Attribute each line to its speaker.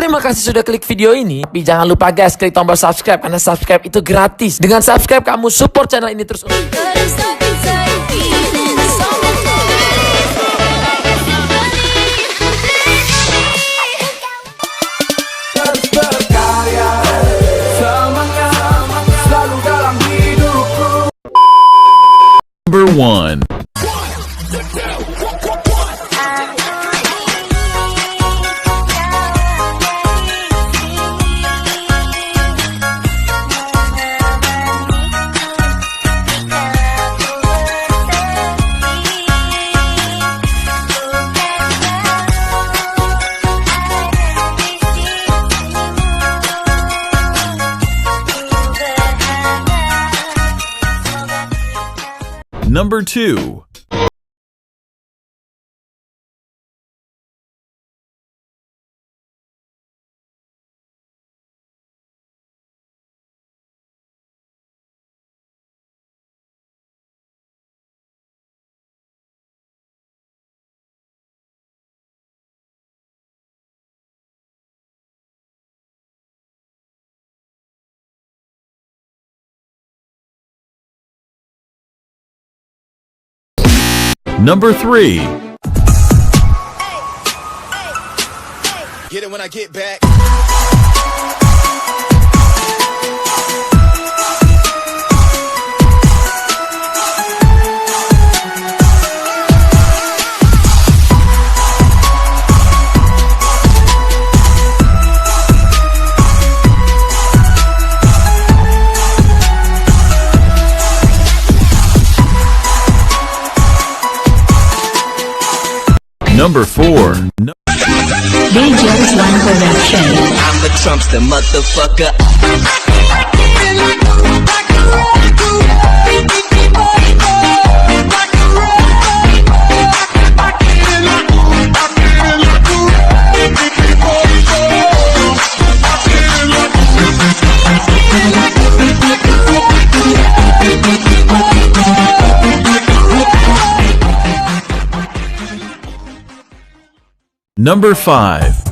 Speaker 1: Terima kasih sudah klik video ini. Tapi jangan lupa guys, klik tombol subscribe karena subscribe itu gratis. Dengan subscribe kamu support channel ini terus.
Speaker 2: Number 1. Number 2. Number 3.
Speaker 3: Get it when I get back.
Speaker 2: Number 4.
Speaker 4: DJ's One Production.
Speaker 5: I'm a Trumpster motherfucker.
Speaker 2: Number 5.